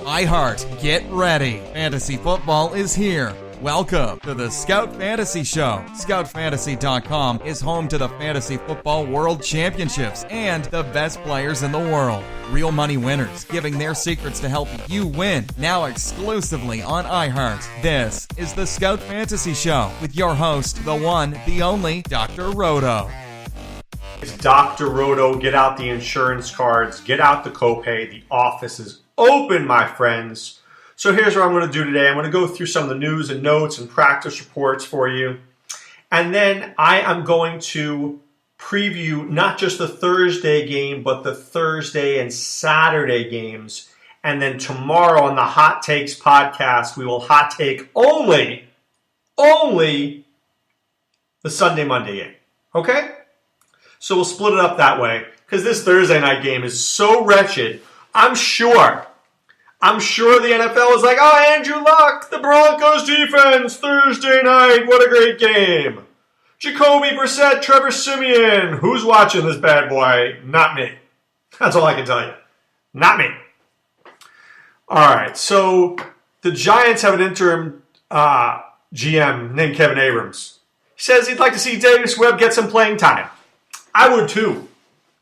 iHeart, get ready. Fantasy football is here. Welcome to the Scout Fantasy Show. ScoutFantasy.com is home to the Fantasy Football World Championships and the best players in the world. Real money winners giving their secrets to help you win. Now exclusively on iHeart. This is the Scout Fantasy Show with your host, the one, the only, Dr. Roto. It's Dr. Roto. Get out the insurance cards. Get out the copay. The office is open, my friends. So here's what I'm going to do today. I'm going to go through some of the news and notes and practice reports for you. And then I am going to preview not just the Thursday game, but the Thursday and Saturday games. And then tomorrow on the Hot Takes podcast, we will hot take only the Sunday-Monday game. Okay? So we'll split it up that way because this Thursday night game is so wretched. I'm sure the NFL is like, oh, Andrew Luck, the Broncos defense, Thursday night, what a great game. Jacoby Brissett, Trevor Siemian. Who's watching this bad boy? Not me. That's all I can tell you. Not me. All right, so the Giants have an interim GM named Kevin Abrams. He says he'd like to see Davis Webb get some playing time. I would too.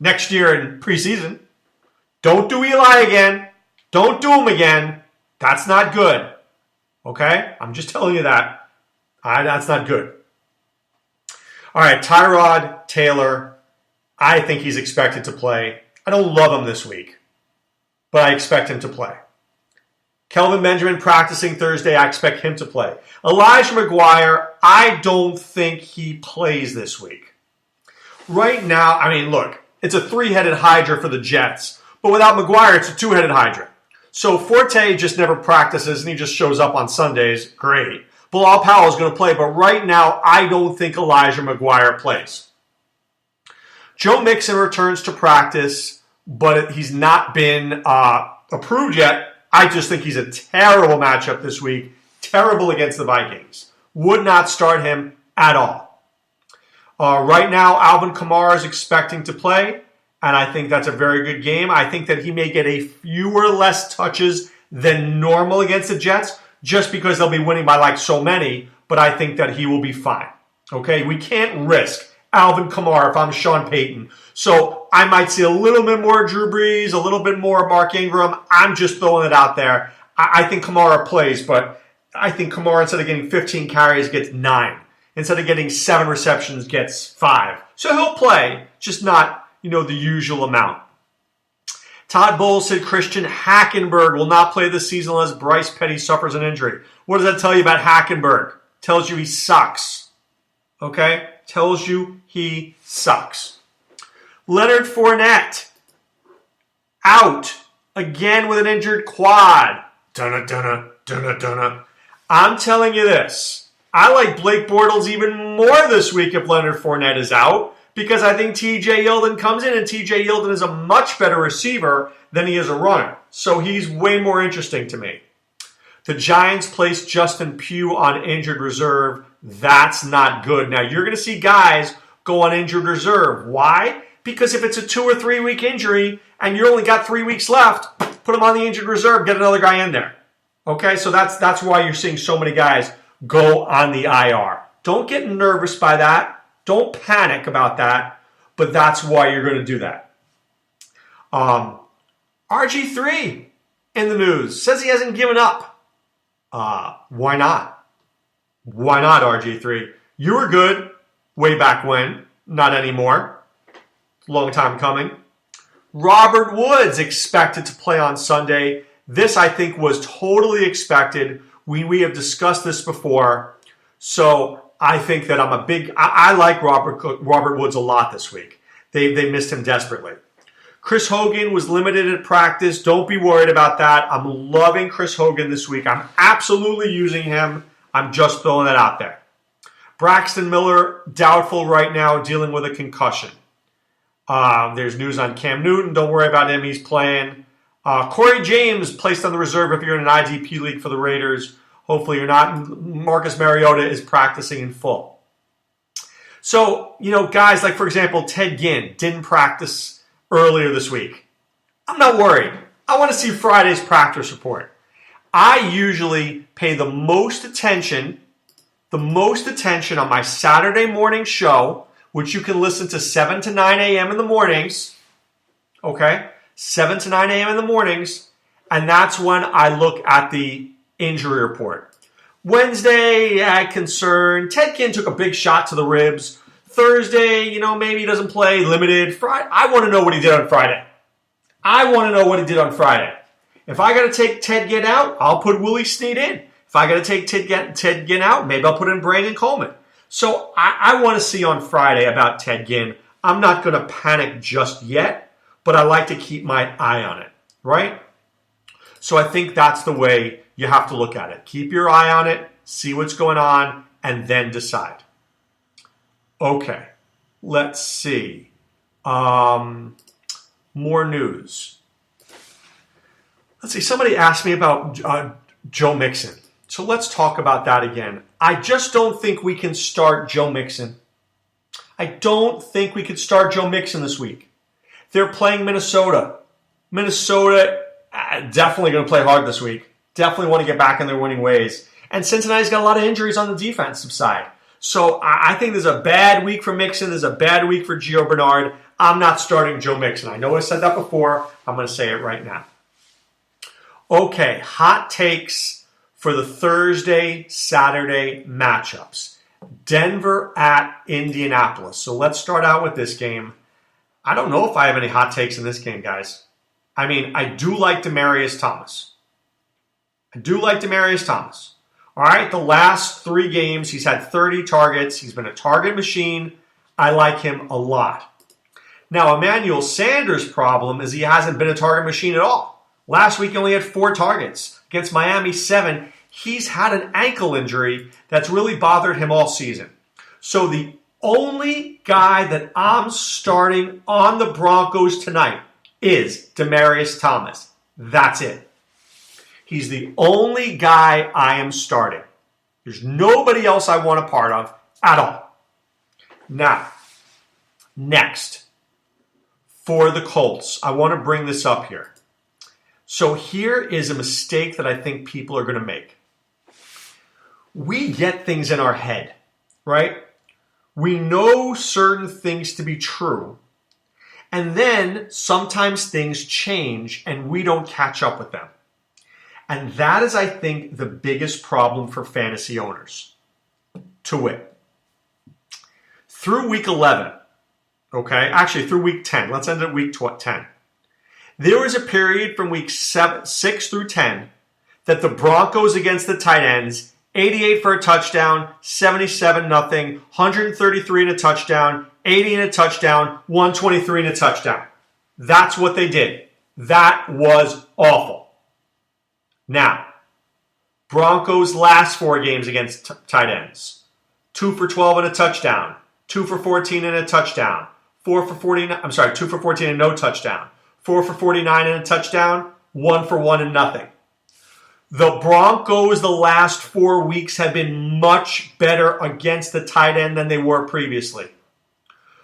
Next year in preseason. Don't do Eli again. Don't do him again. That's not good. Okay? I'm just telling you that. That's not good. All right, Tyrod Taylor. I think he's expected to play. I don't love him this week, but I expect him to play. Kelvin Benjamin practicing Thursday. I expect him to play. Elijah McGuire. I don't think he plays this week. Right now, I mean, look, it's a three-headed hydra for the Jets, but without McGuire, it's a two-headed hydra. So Forte just never practices, and he just shows up on Sundays. Great. Bilal Powell is going to play, but right now, I don't think Elijah McGuire plays. Joe Mixon returns to practice, but he's not been approved yet. I just think he's a terrible matchup this week. Terrible against the Vikings. Would not start him at all. Right now, Alvin Kamara is expecting to play, and I think that's a very good game. I think that he may get a fewer less touches than normal against the Jets, just because they'll be winning by like so many, but I think that he will be fine. Okay, we can't risk Alvin Kamara if I'm Sean Payton. So I might see a little bit more Drew Brees, a little bit more Mark Ingram. I'm just throwing it out there. I think Kamara plays, but I think Kamara, instead of getting 15 carries, gets 9. Instead of getting 7 receptions, gets 5. So he'll play, just not, the usual amount. Todd Bowles said Christian Hackenberg will not play this season unless Bryce Petty suffers an injury. What does that tell you about Hackenberg? Tells you he sucks. Okay? Tells you he sucks. Leonard Fournette, out again with an injured quad. Dunna. I'm telling you this. I like Blake Bortles even more this week if Leonard Fournette is out, because I think TJ Yeldon comes in, and TJ Yeldon is a much better receiver than he is a runner. So he's way more interesting to me. The Giants placed Justin Pugh on injured reserve. That's not good. Now, you're going to see guys go on injured reserve. Why? Because if it's a 2 or 3 week injury and you only got 3 weeks left, put him on the injured reserve, get another guy in there. Okay, so that's why you're seeing so many guys go on the IR. Don't get nervous by that. Don't panic about that. But that's why you're going to do that. RG3 in the news says he hasn't given up. Why not? Why not, RG3? You were good way back when. Not anymore. Long time coming. Robert Woods expected to play on Sunday. This, I think, was totally expected. We have discussed this before, so I think that I like Robert Woods a lot this week. They missed him desperately. Chris Hogan was limited at practice. Don't be worried about that. I'm loving Chris Hogan this week. I'm absolutely using him. I'm just throwing that out there. Braxton Miller, doubtful right now, dealing with a concussion. There's news on Cam Newton. Don't worry about him. He's playing. Corey James placed on the reserve if you're in an IDP league for the Raiders. Hopefully you're not. Marcus Mariota is practicing in full. So, guys like, for example, Ted Ginn didn't practice earlier this week. I'm not worried. I want to see Friday's practice report. I usually pay the most attention on my Saturday morning show, which you can listen to 7 to 9 a.m. in the mornings. Okay? 7 to 9 a.m. in the mornings. And that's when I look at the injury report. Wednesday, concern. Ted Ginn took a big shot to the ribs. Thursday, maybe he doesn't play, limited. Friday, I want to know what he did on Friday. If I got to take Ted Ginn out, I'll put Willie Snead in. If I got to take Ted Ginn out, maybe I'll put in Brandon Coleman. So I want to see on Friday about Ted Ginn. I'm not going to panic just yet, but I like to keep my eye on it, right? So I think that's the way you have to look at it. Keep your eye on it, see what's going on, and then decide. Okay, let's see. More news. Let's see, somebody asked me about Joe Mixon. So let's talk about that again. I just don't think we can start Joe Mixon. I don't think we could start Joe Mixon this week. They're playing Minnesota. Minnesota definitely going to play hard this week. Definitely want to get back in their winning ways. And Cincinnati's got a lot of injuries on the defensive side. So I think there's a bad week for Mixon. There's a bad week for Gio Bernard. I'm not starting Joe Mixon. I know I said that before. I'm going to say it right now. Okay, hot takes for the Thursday, Saturday matchups. Denver at Indianapolis. So let's start out with this game. I don't know if I have any hot takes in this game, guys. I mean, I do like Demaryius Thomas. All right, the last 3 games, he's had 30 targets. He's been a target machine. I like him a lot. Now, Emmanuel Sanders' problem is he hasn't been a target machine at all. Last week, he only had 4 targets. Against Miami, 7. He's had an ankle injury that's really bothered him all season. So the only guy that I'm starting on the Broncos tonight is Demaryius Thomas. That's it. He's the only guy I am starting. There's nobody else I want a part of at all. Now, next, for the Colts, I want to bring this up here. So here is a mistake that I think people are going to make. We get things in our head, right? We know certain things to be true. And then sometimes things change and we don't catch up with them. And that is, I think, the biggest problem for fantasy owners. To wit, through week 11, okay, actually through week 10, let's end at week 10. There was a period from week 6 through 10 that the Broncos against the tight ends, 88 for a touchdown, 77-0, 133 in a touchdown, 80 in a touchdown, 123 in a touchdown. That's what they did. That was awful. Now, Broncos' last 4 games against tight ends. 2 for 12 and a touchdown. 2 for 14 and a touchdown. 2 for 14 and no touchdown. 4 for 49 and a touchdown. 1 for 1 and nothing. The Broncos the last 4 weeks have been much better against the tight end than they were previously.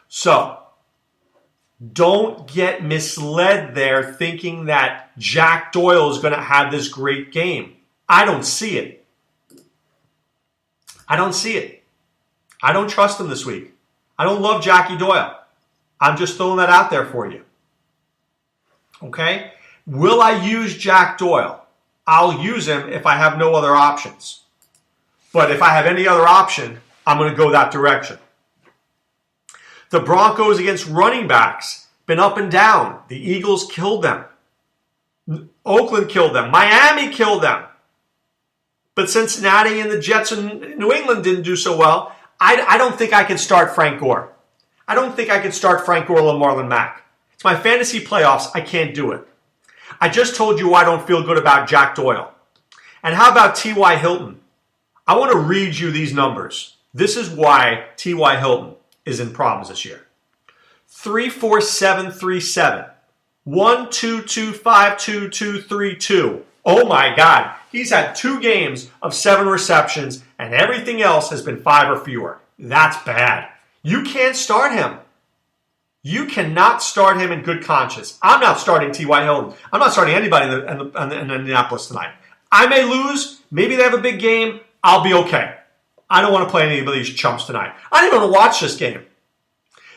So, don't get misled there thinking that Jack Doyle is going to have this great game. I don't see it. I don't trust him this week. I don't love Jackie Doyle. I'm just throwing that out there for you. Okay? Will I use Jack Doyle? I'll use him if I have no other options. But if I have any other option, I'm going to go that direction. The Broncos against running backs, been up and down. The Eagles killed them. Oakland killed them. Miami killed them. But Cincinnati and the Jets in New England didn't do so well. I don't think I can start Frank Gore. I don't think I can start Frank Gore or Marlon Mack. It's my fantasy playoffs. I can't do it. I just told you I don't feel good about Jack Doyle. And how about T.Y. Hilton? I want to read you these numbers. This is why T.Y. Hilton is in problems this year. 34737. 122522232. Oh my God. He's had 2 games of 7 receptions and everything else has been 5 or fewer. That's bad. You can't start him. You cannot start him in good conscience. I'm not starting T.Y. Hilton. I'm not starting anybody in Indianapolis tonight. I may lose. Maybe they have a big game. I'll be okay. I don't want to play any of these chumps tonight. I don't even want to watch this game.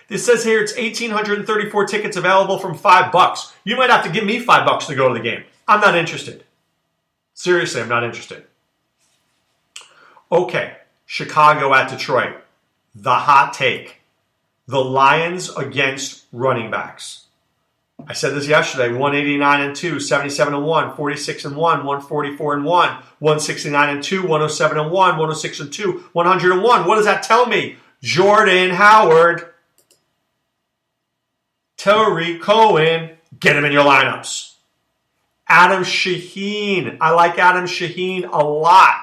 This says here it's 1,834 tickets available from $5. You might have to give me $5 to go to the game. I'm not interested. Seriously, I'm not interested. Okay, Chicago at Detroit. The hot take. The Lions against running backs. I said this yesterday, 189-2, 77-1, 46-1, 144-1, 169-2, 107-1, 106-2, 101. What does that tell me? Jordan Howard, Tariq Cohen, get him in your lineups. Adam Shaheen. I like Adam Shaheen a lot.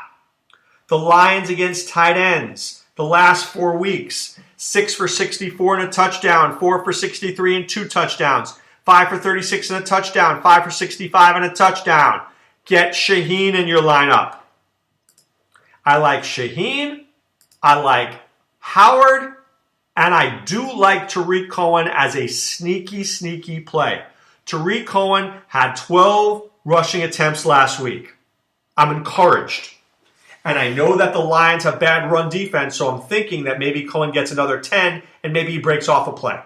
The Lions against tight ends. The last 4 weeks. 6 for 64 and a touchdown. 4 for 63 and 2 touchdowns. 5 for 36 and a touchdown. 5 for 65 and a touchdown. Get Shaheen in your lineup. I like Shaheen. I like Howard. And I do like Tariq Cohen as a sneaky play. Tariq Cohen had 12 rushing attempts last week. I'm encouraged. And I know that the Lions have bad run defense, so I'm thinking that maybe Cohen gets another 10 and maybe he breaks off a play.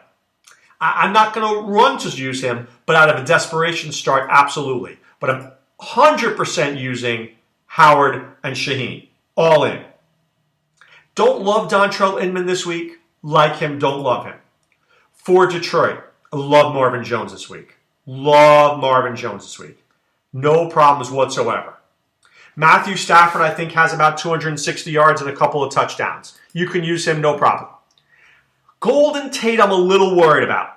I'm not going to run to use him, but out of a desperation start, absolutely. But I'm 100% using Howard and Shaheen. All in. Don't love Dontrell Inman this week. Like him, don't love him. For Detroit, I love Marvin Jones this week. Love Marvin Jones this week. No problems whatsoever. Matthew Stafford, I think, has about 260 yards and a couple of touchdowns. You can use him, no problem. Golden Tate, I'm a little worried about.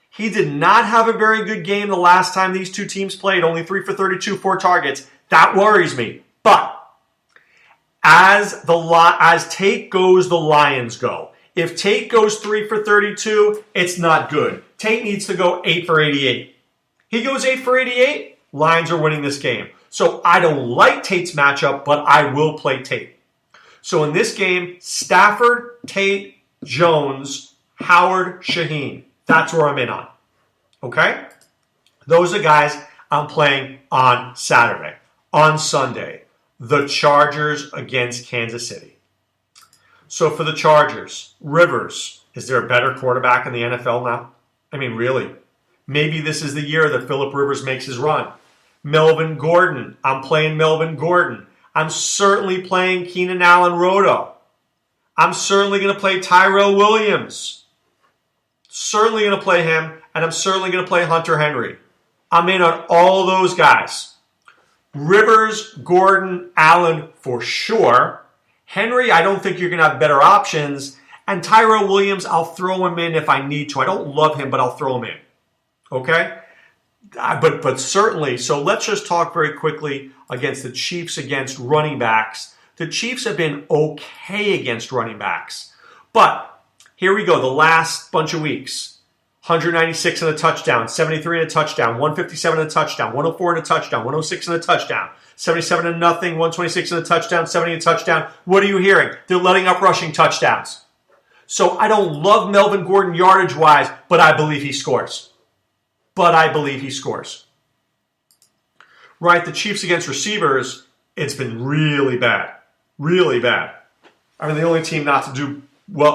He did not have a very good game the last time these two teams played. Only 3 for 32, 4 targets. That worries me. But as Tate goes, the Lions go. If Tate goes 3 for 32, it's not good. Tate needs to go 8 for 88. He goes 8 for 88, Lions are winning this game. So I don't like Tate's matchup, but I will play Tate. So in this game, Stafford, Tate, Jones, Howard, Shaheen. That's where I'm in on. Okay? Those are guys I'm playing on Saturday. On Sunday, the Chargers against Kansas City. So for the Chargers, Rivers, is there a better quarterback in the NFL now? I mean, really? Maybe this is the year that Phillip Rivers makes his run. Melvin Gordon. I'm playing Melvin Gordon. I'm certainly playing Keenan Allen Roto. I'm certainly going to play Tyrell Williams. Certainly going to play him, and I'm certainly going to play Hunter Henry. I'm in on all those guys. Rivers, Gordon, Allen for sure. Henry, I don't think you're going to have better options. And Tyrell Williams, I'll throw him in if I need to. I don't love him, but I'll throw him in. Okay? But certainly, so let's just talk very quickly against the Chiefs against running backs. The Chiefs have been okay against running backs. But here we go, the last bunch of weeks. 196 and a touchdown, 73 and a touchdown, 157 and a touchdown, 104 and a touchdown, 106 and a touchdown, 77 and nothing, 126 and a touchdown, 70 and a touchdown. What are you hearing? They're letting up rushing touchdowns. So I don't love Melvin Gordon yardage-wise, but I believe he scores. Right, the Chiefs against receivers, it's been really bad. Really bad. I mean, the only team not to do well,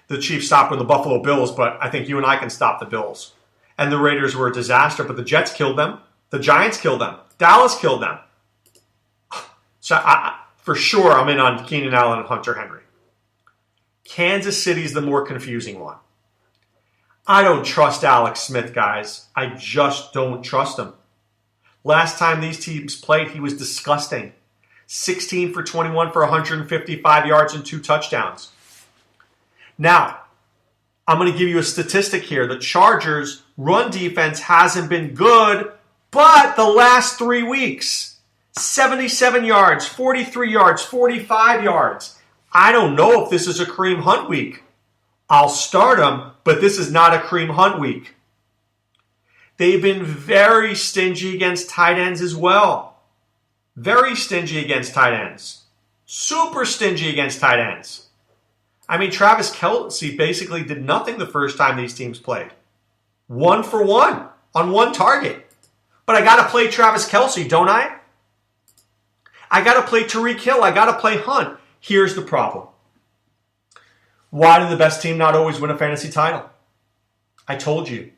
the Chiefs stopped were the Buffalo Bills, but I think you and I can stop the Bills. And the Raiders were a disaster, but the Jets killed them. The Giants killed them. Dallas killed them. So for sure, I'm in on Keenan Allen and Hunter Henry. Kansas City's the more confusing one. I don't trust Alex Smith, guys. I just don't trust him. Last time these teams played, he was disgusting. 16 for 21 for 155 yards and 2 touchdowns. Now, I'm going to give you a statistic here. The Chargers' run defense hasn't been good, but the last 3 weeks, 77 yards, 43 yards, 45 yards. I don't know if this is a Kareem Hunt week. I'll start him, but this is not a Kareem Hunt week. They've been very stingy against tight ends as well. Very stingy against tight ends. Super stingy against tight ends. I mean, Travis Kelce basically did nothing the first time these teams played. 1 for 1 on one target. But I got to play Travis Kelce, don't I? I got to play Tyreek Hill. I got to play Hunt. Here's the problem. Why did the best team not always win a fantasy title? I told you.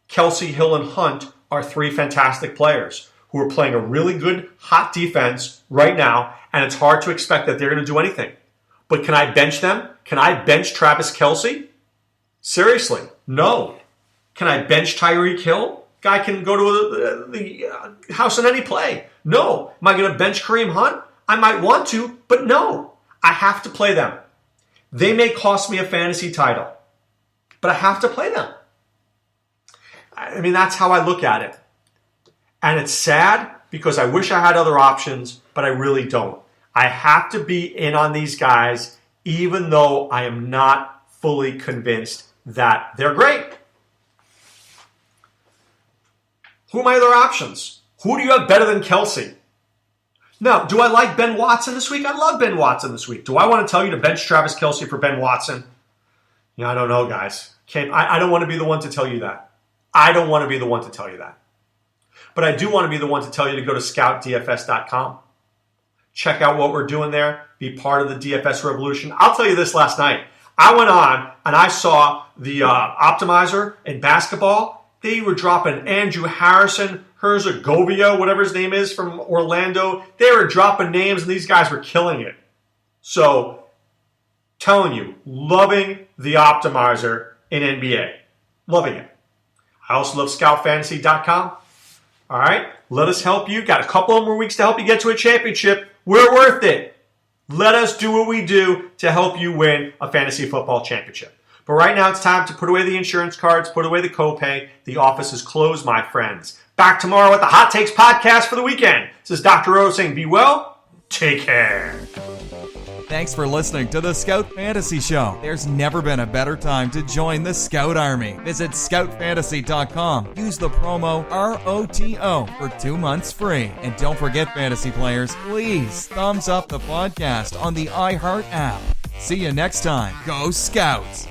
Kelce, Hill, and Hunt are 3 fantastic players who are playing a really good, hot defense right now, and it's hard to expect that they're going to do anything. But can I bench them? Can I bench Travis Kelce? Seriously, no. Can I bench Tyreek Hill? Guy can go to the house in any play. No. Am I going to bench Kareem Hunt? I might want to, but no. I have to play them. They may cost me a fantasy title, but I have to play them. I mean, that's how I look at it. And it's sad because I wish I had other options, but I really don't. I have to be in on these guys, even though I am not fully convinced that they're great. Who are my other options? Who do you have better than Kelce? Now, do I like Ben Watson this week? I love Ben Watson this week. Do I want to tell you to bench Travis Kelce for Ben Watson? Yeah, I don't know, guys. I don't want to be the one to tell you that. I don't want to be the one to tell you that. But I do want to be the one to tell you to go to scoutdfs.com. Check out what we're doing there. Be part of the DFS revolution. I'll tell you this last night. I went on and I saw the optimizer in basketball. They were dropping Andrew Harrison, Herzegovia, whatever his name is, from Orlando. They were dropping names, and these guys were killing it. So, telling you, loving the optimizer in NBA. Loving it. I also love scoutfantasy.com. All right? Let us help you. Got a couple of more weeks to help you get to a championship. We're worth it. Let us do what we do to help you win a fantasy football championship. But right now, it's time to put away the insurance cards, put away the copay. The office is closed, my friends. Back tomorrow with the Hot Takes podcast for the weekend. This is Dr. O saying be well, take care. Thanks for listening to the Scout Fantasy Show. There's never been a better time to join the Scout Army. Visit scoutfantasy.com. Use the promo ROTO for 2 months free. And don't forget, fantasy players, please thumbs up the podcast on the iHeart app. See you next time. Go Scouts!